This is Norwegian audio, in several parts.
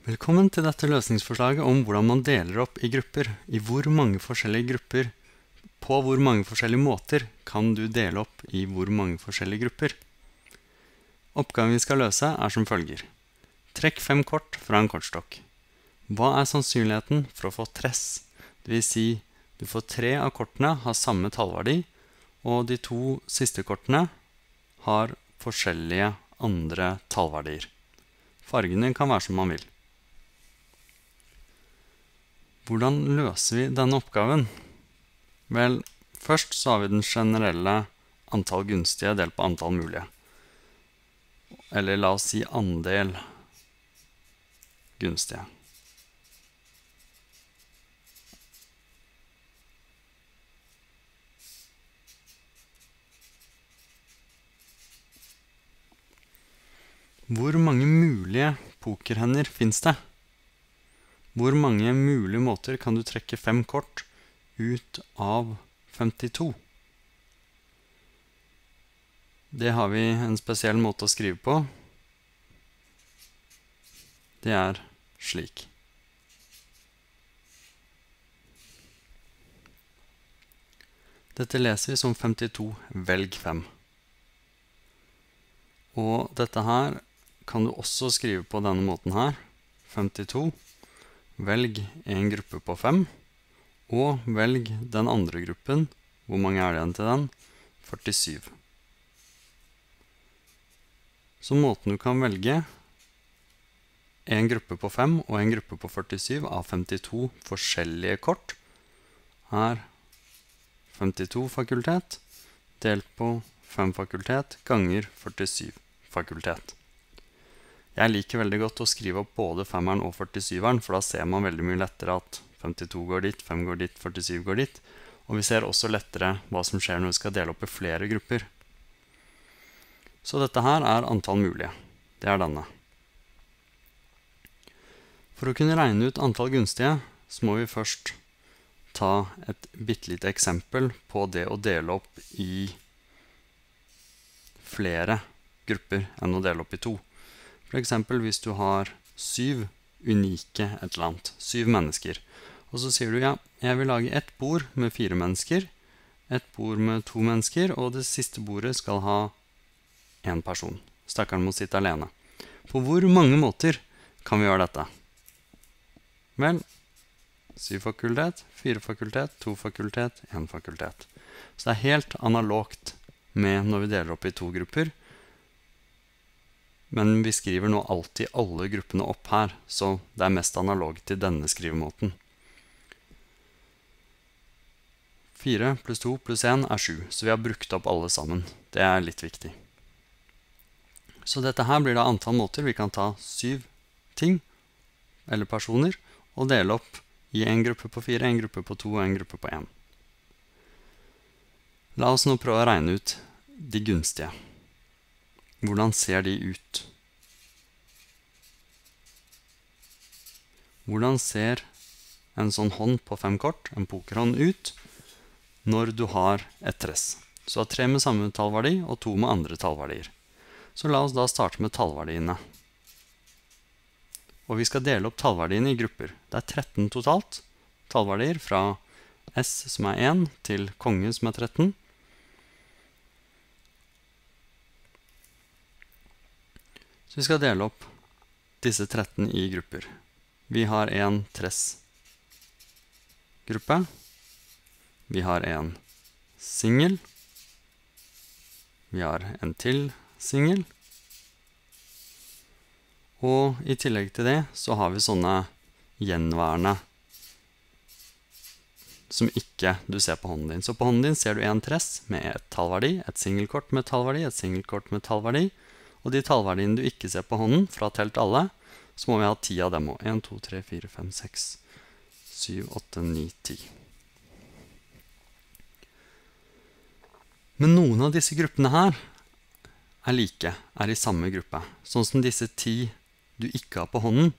Velkommen til dette løsningsforslaget om hvordan man deler opp i grupper. I hvor mange forskjellige grupper, på hvor mange forskjellige måter kan du dele opp i hvor mange forskjellige grupper. Oppgaven vi skal løse er som følger. Trekk 5 kort fra en kortstokk. Hva er sannsynligheten for å få tress? Det vil si, du får 3 av kortene har samme tallverdi, og de 2 siste kortene har forskjellige andre tallverdier. Fargene kan være som man vil. Hvordan løser vi denne oppgaven? Vel, først så har vi den generelle antall gunstige delt på antall mulige. Eller la oss si andel gunstige. Hvor mange mulige pokerhender finnes det? Hvor mange mulige måter kan du trekke 5 kort ut av 52? Det har vi en spesiell måte å skrive på. Det er slik. Dette leser vi som 52 velg 5. Og dette her kan du også skrive på denne måten her. 52. Velg en gruppe på 5, og velg den andre gruppen. Hvor mange er det igjen til den? 47. Så måten du kan velge en gruppe på 5 og en gruppe på 47 av 52 forskjellige kort er 52 fakultet delt på 5 fakultet ganger 47 fakultet. Jeg liker veldig godt å skrive opp både 5-eren og 47-eren, for da ser man veldig mye lettere at 52 går dit, 5 går dit, 47 går dit. Og vi ser også lettere hva som skjer når vi skal dele opp i flere grupper. Så dette her er antall mulige. Det er denne. For å kunne regne ut antall gunstige, så må vi først ta et bittelite eksempel på det å dele opp i flere grupper enn å dele opp i 2. For eksempel hvis du har 7 unike et eller annet, 7 mennesker. Og så sier du, ja, jeg vil lage et bord med 4 mennesker, et bord med 2 mennesker, og det siste bordet skal ha 1 person. Stakkaren må sitte alene. På hvor mange måter kan vi gjøre dette? Vel, 7 fakultet, 4 fakultet, 2 fakultet, 1 fakultet. Så det er helt analogt med når vi deler opp i 2 grupper. Men vi skriver nå alltid alle gruppene opp her, så det er mest analog til denne skrivemåten. 4 pluss 2 pluss 1 er 7, så vi har brukt opp alle sammen. Det er litt viktig. Så dette her blir da antall måter vi kan ta 7 ting, eller personer, og dele opp i en gruppe på 4, en gruppe på 2 og en gruppe på 1. La oss nå prøve å regne ut de gunstige. Hvordan ser de ut? Hvordan ser en sånn hånd på 5 kort, en pokerhånd, ut når du har et tress? Så har 3 med samme tallverdi og 2 med andre tallverdier. Så la oss da starte med tallverdiene. Og vi skal dele opp tallverdiene i grupper. Det er 13 totalt tallverdier fra S som er 1 til konge som er 13. Så vi skal dele opp disse 13 i grupper. Vi har en tress-gruppe. Vi har en singel. Vi har en til singel. Og i tillegg til det så har vi sånne gjenværende som ikke du ser på hånden din. Så på hånden din ser du en tress med et tallverdi, et singelkort med tallverdi, et singelkort med tallverdi. Og de tallverdiene du ikke ser på hånden, fra telt alle, så må vi ha 10 av dem også. 1, 2, 3, 4, 5, 6, 7, 8, 9, 10. Men noen av disse gruppene her er like, er i samme gruppe. Sånn som disse 10 du ikke har på hånden.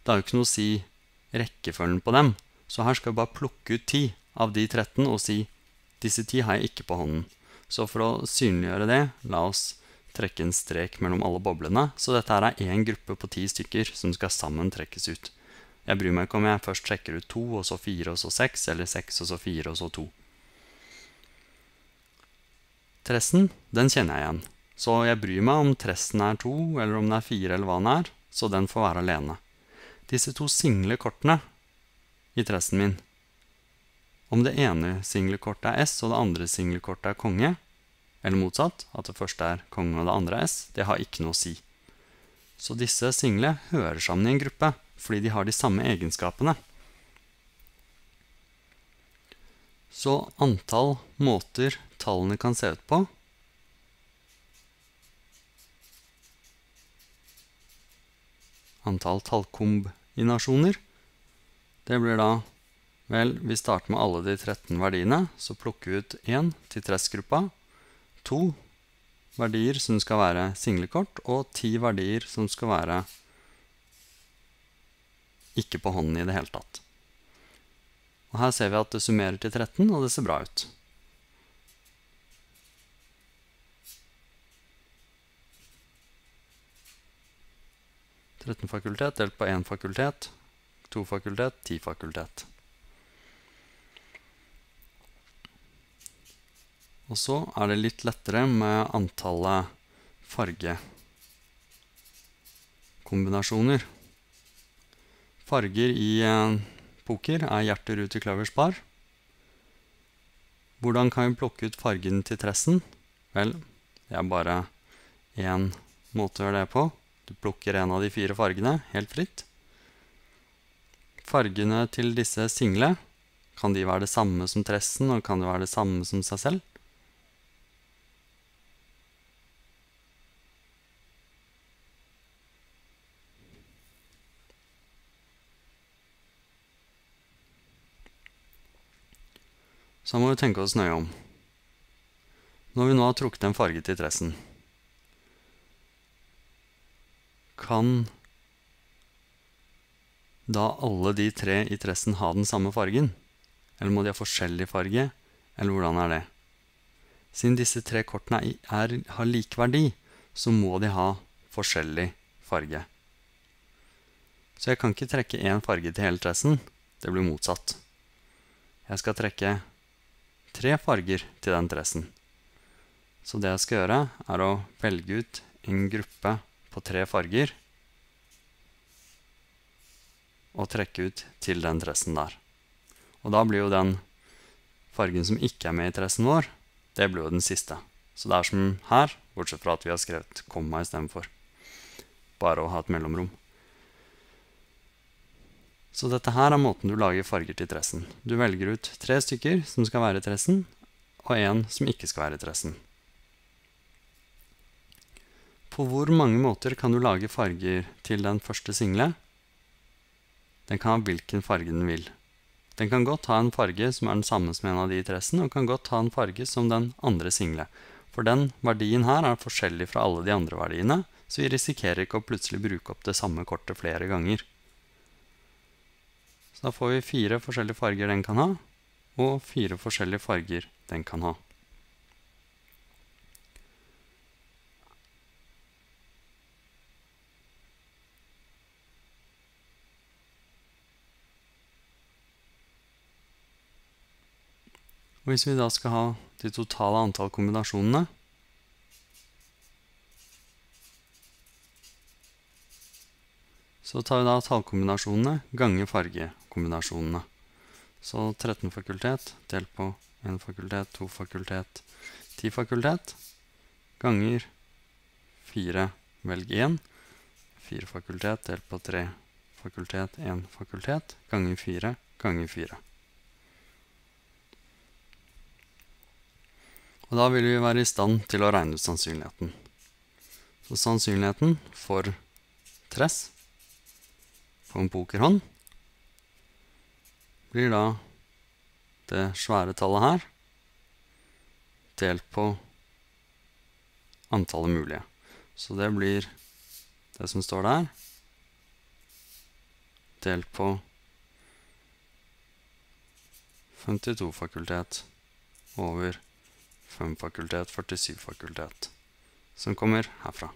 Det har jo ikke noe å si rekkefølgen på dem. Så her skal vi bare plukke ut 10 av de 13 og si disse 10 har jeg ikke på hånden. Så for å synliggjøre det, la oss trekke en strek mellom alle boblene, så dette her er en gruppe på 10 stykker som skal sammen trekkes ut. Jeg bryr meg ikke om jeg først trekker ut 2, og så 4, og så 6, eller 6, og så 4, og så 2. Tressen, den kjenner jeg igjen. Så jeg bryr meg om tressen er 2, eller om den er 4, eller hva den er, så den får være alene. Disse to single kortene i tressen min, om det ene single kortet er S, og det andre single kortet er konge, eller motsatt, at det første er konge og det andre er S, det har ikke noe å si. Så disse single hører sammen i en gruppe, fordi de har de samme egenskapene. Så antall måter tallene kan se ut på, antall tallkombinasjoner, det blir da, vel, vi starter med alle de 13 verdiene, så plukker vi ut 1 til tressgruppa, 2 verdier som skal være singlekort, og 10 verdier som skal være ikke på hånden i det hele tatt. Og her ser vi at det summerer til 13, og det ser bra ut. fakultet delt på 1 fakultet, 2 fakultet, 10 fakultet. Og så er det litt lettere med antallet fargekombinasjoner. Farger i poker er hjerte, rute, kløver, spar. Hvordan kan vi plukke ut fargen til tressen? Vel, det er bare en måte å gjøre det på. Du plukker en av de 4 fargene, helt fritt. Fargene til disse single, kan de være det samme som tressen, og kan de være det samme som seg selv? Så må vi tenke oss nøye om. Når vi nå har trukket en farge til tressen, kan da alle de 3 i tressen ha den samme fargen? Eller må de ha forskjellig farge? Eller hvordan er det? Siden disse 3 kortene har lik verdi, så må de ha forskjellig farge. Så jeg kan ikke trekke en farge til hele tressen. Det blir motsatt. Jeg skal trekke 3 farger til den tressen. Så det jeg skal gjøre er å velge ut en gruppe på 3 farger og trekke ut til den tressen der. Og da blir jo den fargen som ikke er med i tressen vår, det blir jo den siste. Så det er som her, bortsett fra at vi har skrevet komma i stedet for. Bare å ha et mellomrom. Så dette her er måten du lager farger til tressen. Du velger ut 3 stykker som skal være i tressen, og 1 som ikke skal være i tressen. På hvor mange måter kan du lage farger til den første single? Den kan ha hvilken farge den vil. Den kan godt ha en farge som er den samme som en av de i tressen, og kan godt ha en farge som den andre single. For den verdien her er forskjellig fra alle de andre verdiene, så vi risikerer ikke å plutselig bruke opp det samme kortet flere ganger. Så da får vi 4 forskjellige farger den kan ha, og 4 forskjellige farger den kan ha. Og hvis vi da skal ha de totale antall kombinasjonene, så tar vi da tallkombinasjonene ganger fargekombinasjonene. Så 13 fakultet delt på 1 fakultet, 2 fakultet, 10 fakultet, ganger 4, velg 1, 4 fakultet delt på 3 fakultet, 1 fakultet, ganger 4, ganger 4. Og da vil vi være i stand til å regne ut sannsynligheten. Så sannsynligheten for tress på en pokerhånd blir da det svære tallet her delt på antallet mulige. Så det blir det som står der, delt på 52 fakultet over 5 fakultet, 47 fakultet. som kommer herfra.